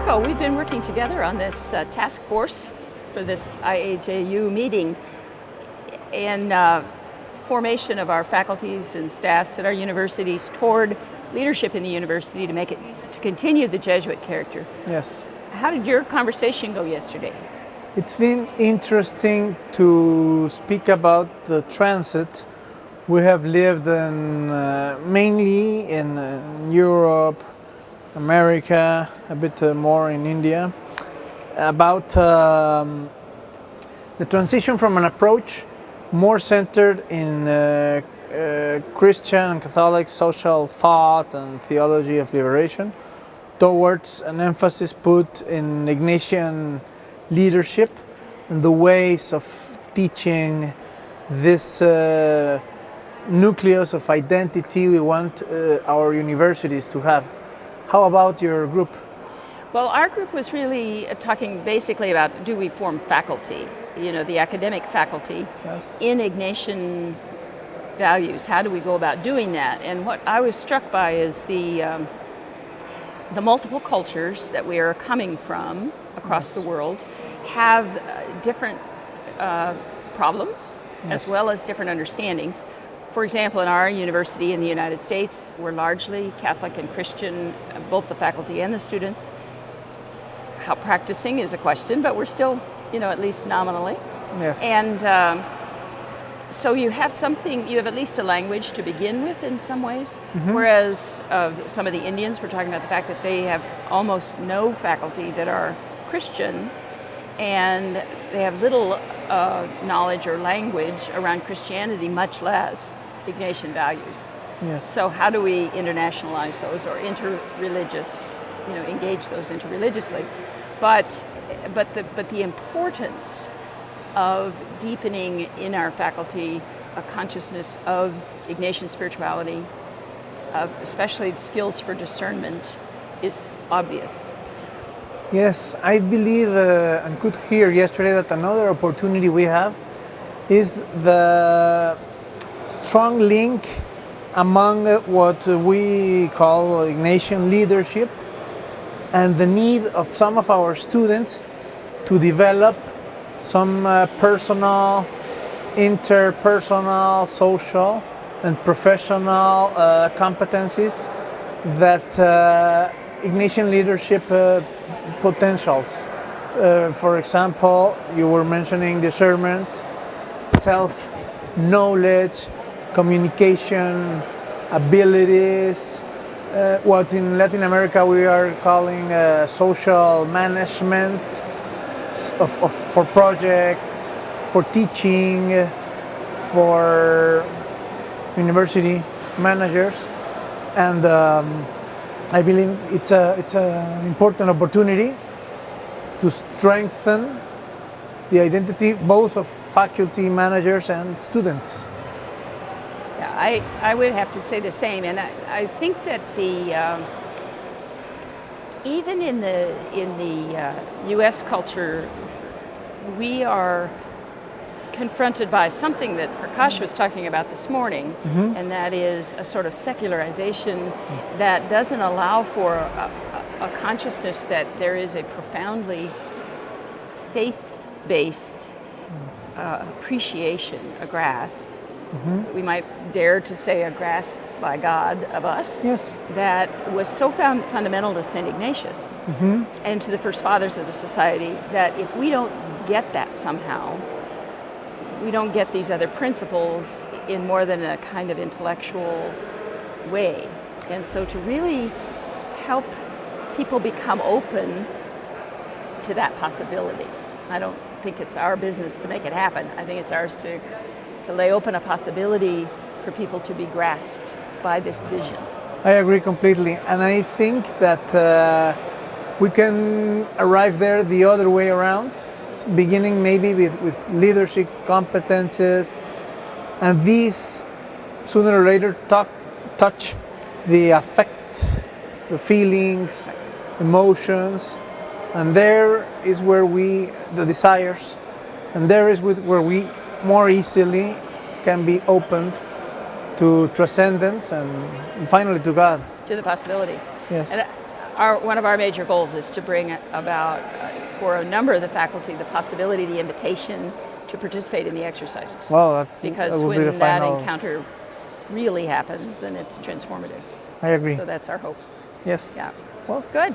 Dialogo, we've been working together on this task force for this IAJU meeting and formation of our faculties and staffs at our universities toward leadership in the university to continue the Jesuit character. Yes. How did your conversation go yesterday? It's been interesting to speak about the transit. We have lived mainly in Europe, America, a bit more in India, about the transition from an approach more centered in Christian and Catholic social thought and theology of liberation towards an emphasis put in Ignatian leadership and the ways of teaching this nucleus of identity we want our universities to have. How about your group? Well, our group was really talking basically about, do we form faculty, the academic faculty, yes, in Ignatian values? How do we go about doing that? And what I was struck by is the multiple cultures that we are coming from across yes, the world have different problems, yes, as well as different understandings. For example, in our university in the United States, we're largely Catholic and Christian, both the faculty and the students. How practicing is a question, but we're still, at least nominally. yes, And so you have at least a language to begin with in some ways, mm-hmm, whereas some of the Indians, we're talking about the fact that they have almost no faculty that are Christian, and they have little knowledge or language around Christianity, much less Ignatian values. yes. So how do we internationalize those or interreligious, engage those interreligiously? But the importance of deepening in our faculty a consciousness of Ignatian spirituality, of especially skills for discernment, is obvious. Yes, I believe and could hear yesterday that another opportunity we have is the strong link among what we call Ignatian leadership and the need of some of our students to develop some personal, interpersonal, social, and professional competencies that Ignatian leadership potentials. For example, you were mentioning discernment, self-knowledge, communication abilities, what in Latin America we are calling social management for projects, for teaching, for university managers, and I believe it's an important opportunity to strengthen the identity both of faculty, managers, and students. Yeah, I would have to say the same, and I think that even in the U.S. culture, we are confronted by something that Prakash was talking about this morning, mm-hmm, and that is a sort of secularization that doesn't allow for a consciousness that there is a profoundly faith-based appreciation, a grasp. mm-hmm, We might dare to say a grasp by God of us, yes, that was so fundamental to St. Ignatius, mm-hmm, and to the first fathers of the society, that if we don't get that somehow, we don't get these other principles in more than a kind of intellectual way. And so to really help people become open to that possibility. I don't think it's our business to make it happen. I think it's ours to lay open a possibility for people to be grasped by this vision. I agree completely, and I think that we can arrive there the other way around, beginning maybe with leadership competences, and these sooner or later touch the affects, the feelings, emotions, and there is where the desires, and there is where we more easily can be opened to transcendence and finally to God. To the possibility. Yes. And one of our major goals is to bring about, for a number of the faculty, the possibility, the invitation to participate in the exercises. Well, Because that will be when the that final. encounter really happens, then it's transformative. I agree. So that's our hope. Yes. Yeah. Well, Good.